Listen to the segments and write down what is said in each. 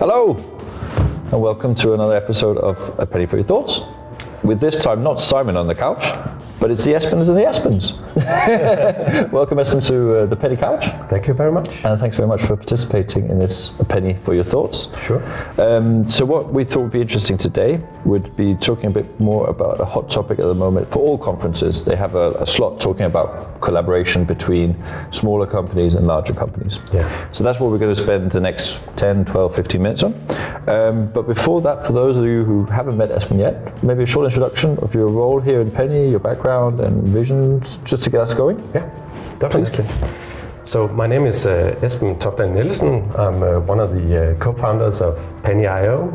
Hello, and welcome to another episode of A Penny for Your Thoughts. With this time, not Simon on the couch, but it's the Esbens and the Esbens. Welcome, Esben, to the Penny Couch. Thank you very much. And thanks very much for participating in this A Penny for Your Thoughts. Sure. So what we thought would be interesting today would be talking a bit more about a hot topic at the moment. For all conferences, they have a slot talking about collaboration between smaller companies and larger companies. Yeah. So that's what we're going to spend the next 10, 12, 15 minutes on. But before that, for those of you who haven't met Esben yet, maybe a short introduction of your role here in Penny, your background and visions, just to get us going. Yeah, definitely. Please. So my name is Esben Toftan Nielsen. I'm one of the co-founders of Penny.io.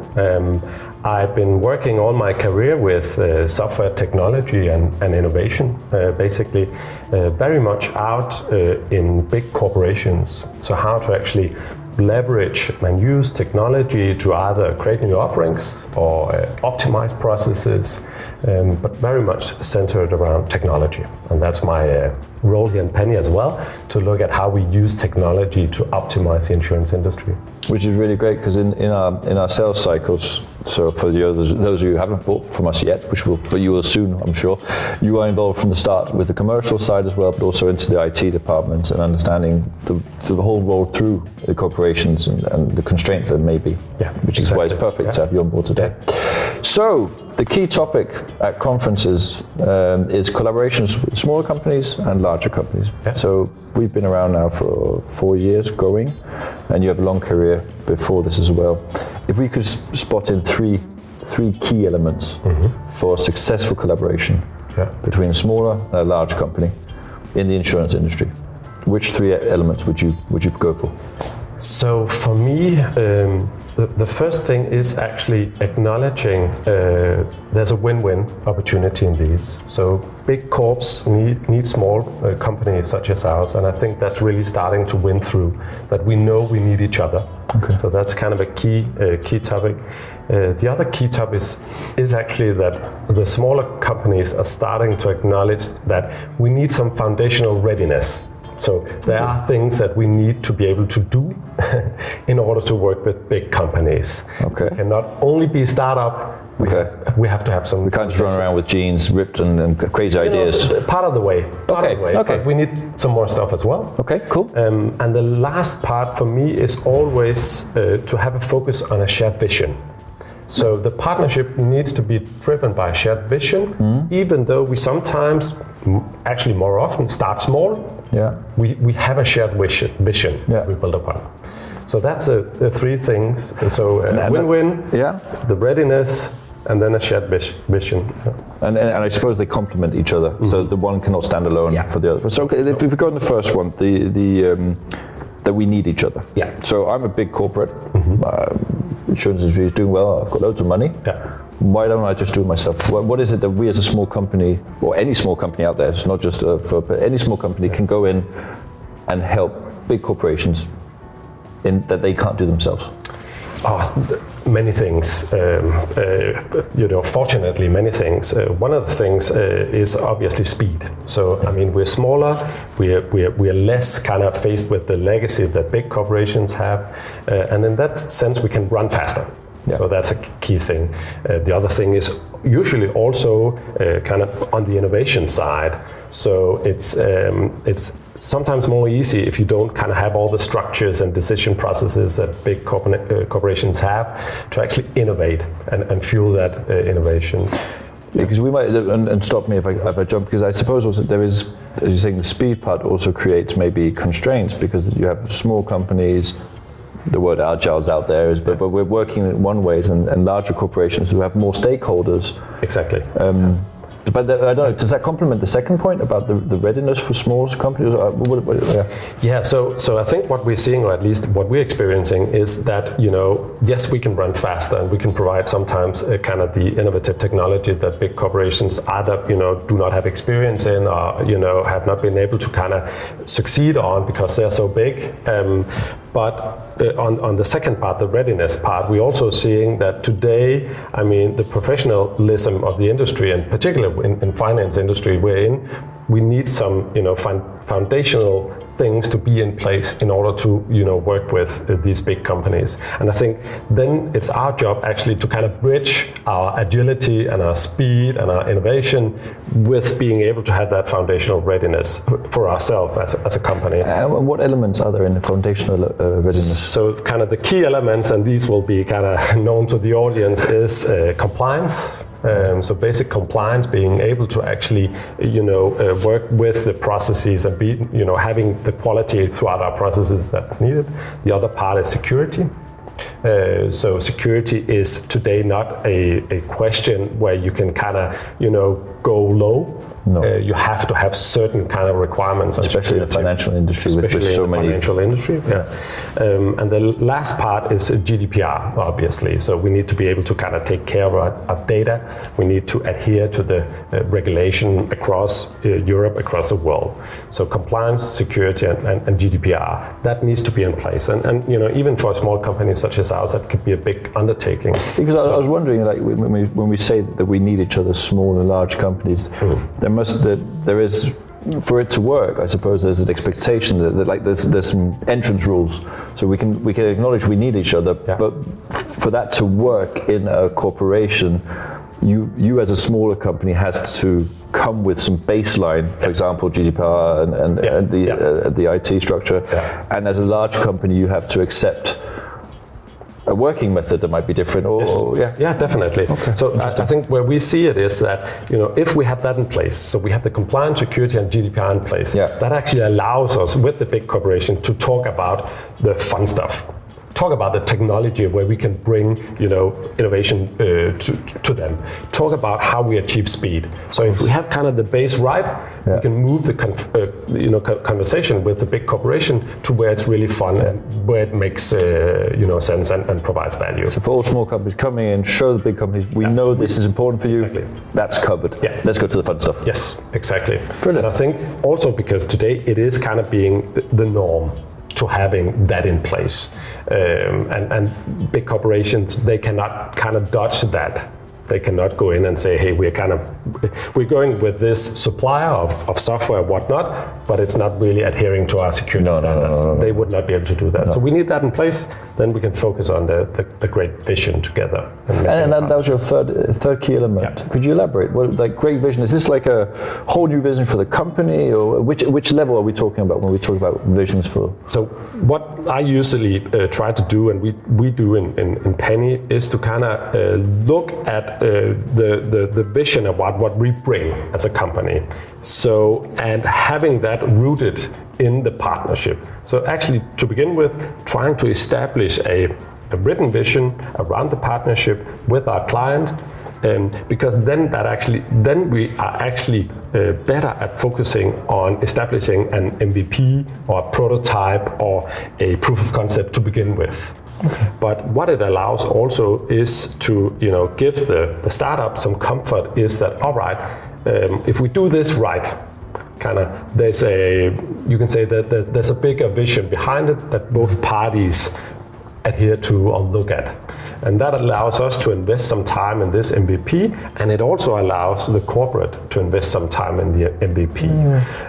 I've been working all my career with software technology and innovation, basically very much out in big corporations. So how to actually leverage and use technology to either create new offerings or optimize processes, but very much centered around technology. And that's my role here in Penny as well, to look at how we use technology to optimize the insurance industry. Which is really great, because in our sales cycles, so for those of you who haven't bought from us yet, but you will soon, I'm sure, you are involved from the start with the commercial side as well, but also into the IT departments and understanding the whole roll through the corporations and the constraints that may be, which is why it's perfect to have you on board today. So, the key topic at conferences is collaborations with smaller companies and larger companies. Yeah. So we've been around now for 4 years going, and you have a long career before this as well. If we could spot in three key elements for successful collaboration between a smaller and a large company in the insurance industry, which three elements would you go for? So for me, the first thing is actually acknowledging there's a win-win opportunity in these. So big corps need small companies such as ours, and I think that's really starting to win through, that we know we need each other. Okay. So that's kind of a key topic. The other key topic is actually that the smaller companies are starting to acknowledge that we need some foundational readiness. So there are things that we need to be able to do in order to work with big companies. Okay. We cannot only be startup. We have to have some. We can't just run around with jeans ripped and crazy ideas. Part of the way. Okay. But we need some more stuff as well. Okay. Cool. And the last part for me is always to have a focus on a shared vision. So the partnership needs to be driven by a shared vision, even though we sometimes, actually more often, start small. Yeah. We have a shared vision we build upon. So that's the three things. So win-win, the readiness, and then a shared vision. Yeah. And I suppose they complement each other, so the one cannot stand alone for the other. So if we go on the first one, that we need each other. Yeah. So I'm a big corporate. Insurance industry is doing well. I've got loads of money. Yeah. Why don't I just do it myself? What is it that we as a small company, or any small company out there, it's not just but any small company can go in and help big corporations in that they can't do themselves? Many things. Fortunately, many things. One of the things is obviously speed. So, I mean, we're smaller. We are less kind of faced with the legacy that big corporations have, and in that sense, we can run faster. Yeah. So that's a key thing. The other thing is usually also kind of on the innovation side. So it's sometimes more easy if you don't kind of have all the structures and decision processes that big corporations have to actually innovate and fuel that innovation. Because we might, and stop me if I jump, because I suppose also there is, as you're saying, the speed part also creates maybe constraints, because you have small companies. The word agile is out there, but we're working in one ways, and larger corporations who have more stakeholders. Exactly. But I don't know, does that complement the second point about the readiness for small companies? Yeah, so I think what we're seeing, or at least what we're experiencing, is that, yes, we can run faster and we can provide sometimes kind of the innovative technology that big corporations either, do not have experience in, or, have not been able to kind of succeed on because they're so big. But on the second part, the readiness part, we're also seeing that today, I mean, the professionalism of the industry, and particularly in finance industry we're in, we need some, foundational things to be in place in order to work with these big companies. And I think then it's our job actually to kind of bridge our agility and our speed and our innovation with being able to have that foundational readiness for ourselves as a company. And what elements are there in the foundational readiness? So kind of the key elements, and these will be kind of known to the audience, is compliance. So basic compliance, being able to actually, work with the processes and be, having the quality throughout our processes that's needed. The other part is security. So security is today not a question where you can kind of, go low. No. You have to have certain kind of requirements, especially in the financial industry, with so many. Financial industry, yeah. And the last part is GDPR, obviously. So we need to be able to kind of take care of our data. We need to adhere to the regulation across Europe, across the world. So compliance, security, and GDPR, that needs to be in place. And even for small companies such as ours, that could be a big undertaking. Because I was wondering, like when we say that we need each other, small and large companies, there is, for it to work, I suppose there's an expectation that like there's some entrance rules, so we can acknowledge we need each other, yeah. But for that to work in a corporation, you as a smaller company has to come with some baseline, for example, GDPR and the IT structure, and as a large company you have to accept a working method that might be different, Yeah, definitely. Okay. So I think where we see it is that if we have that in place, so we have the compliance, security, and GDPR in place, that actually allows us with the big corporation to talk about the fun stuff. Talk about the technology where we can bring innovation to them. Talk about how we achieve speed. So if we have kind of the base right, we can move the conversation with the big corporation to where it's really fun and where it makes sense and provides value. So for all small companies coming in, show the big companies we know this is important for you. Exactly. That's covered. Yeah. Let's go to the fun stuff. Yes, exactly. Brilliant. And I think also because today it is kind of being the norm to having that in place. And big corporations, they cannot kind of dodge that. They cannot go in and say, hey, we're going with this supplier of software, whatnot, but it's not really adhering to our security standards. No. They would not be able to do that. No. So we need that in place, then we can focus on the great vision together. And that was your third key element. Yeah. Could you elaborate? What, like great vision, is this like a whole new vision for the company, or which level are we talking about when we talk about visions for? So what I usually try to do, and we do in Penny, is to kind of look at the vision about what we bring as a company. So, and having that rooted in the partnership. So actually, to begin with, trying to establish a written vision around the partnership with our client, because then we are actually better at focusing on establishing an MVP or a prototype or a proof of concept to begin with. Okay. But what it allows also is to give the startup some comfort, is that all right, if we do this right, kind of you can say that there's a bigger vision behind it that both parties adhere to or look at. And that allows us to invest some time in this MVP, and it also allows the corporate to invest some time in the MVP.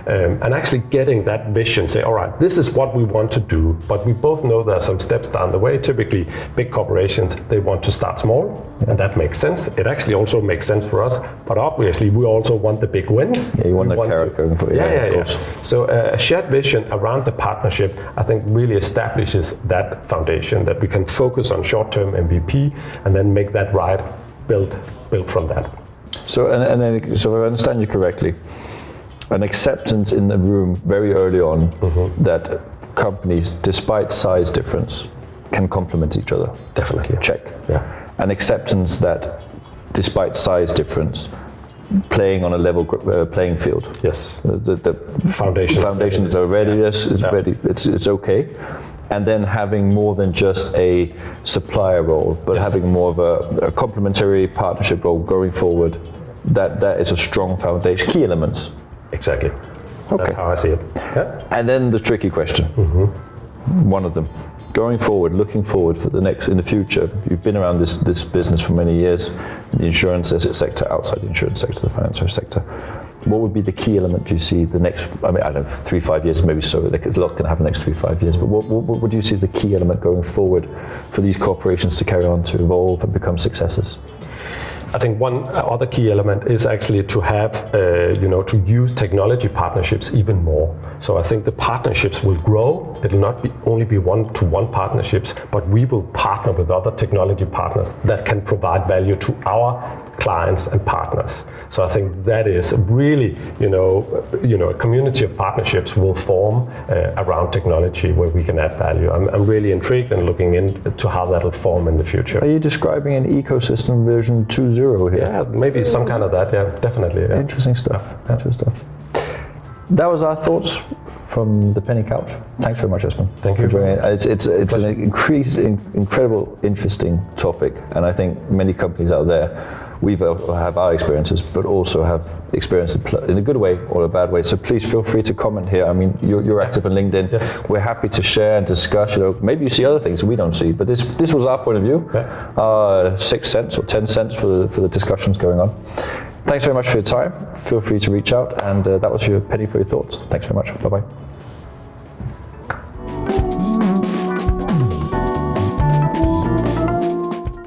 And actually getting that vision, say, all right, this is what we want to do, but we both know there are some steps down the way. Typically, big corporations, they want to start small, and that makes sense. It actually also makes sense for us, but obviously we also want the big wins. Yeah, you want the carrot going for it. Yeah. So a shared vision around the partnership, I think, really establishes that foundation that we can focus on short-term MVP and then make that right, build from that. So if I understand you correctly, an acceptance in the room very early on that companies, despite size difference, can complement each other. Definitely. Check. Yeah. An acceptance that despite size difference, playing on a level playing field. Yes. The foundations are ready. Yes, it's ready. It's okay. And then having more than just a supplier role, but having more of a complementary partnership role going forward, that is a strong foundation, key elements. Exactly. Okay. That's how I see it. Yeah. And then the tricky question, one of them, going forward, looking forward for in the future, you've been around this business for many years, in the insurance sector, outside the insurance sector, the financial sector. what would be the key element you see the next, I mean, I don't know, 3-5 years maybe, so there's a lot can happen the next 3-5 years, but what do you see as the key element going forward for these corporations to carry on, to evolve and become successes? I think one other key element is actually to have, to use technology partnerships even more. So I think the partnerships will grow. It'll not only be one-to-one partnerships, but we will partner with other technology partners that can provide value to our clients and partners. So I think that is really, a community of partnerships will form around technology where we can add value. I'm really intrigued and looking into how that'll form in the future. Are you describing an ecosystem version 2.0 here? Yeah, maybe some kind of that. Yeah, definitely. Yeah. Interesting stuff. Interesting stuff. That was our thoughts from the Penny Couch. Thanks very much, Esben. Thank you for joining. It's an incredible, interesting topic, and I think many companies out there, we have our experiences, but also have experience in a good way or a bad way. So please feel free to comment here. I mean, you're active on LinkedIn. Yes. We're happy to share and discuss. Maybe you see other things we don't see, but this was our point of view. Yeah. 6 cents or 10 cents for the discussions going on. Thanks very much for your time. Feel free to reach out, and that was your penny for your thoughts. Thanks very much. Bye bye.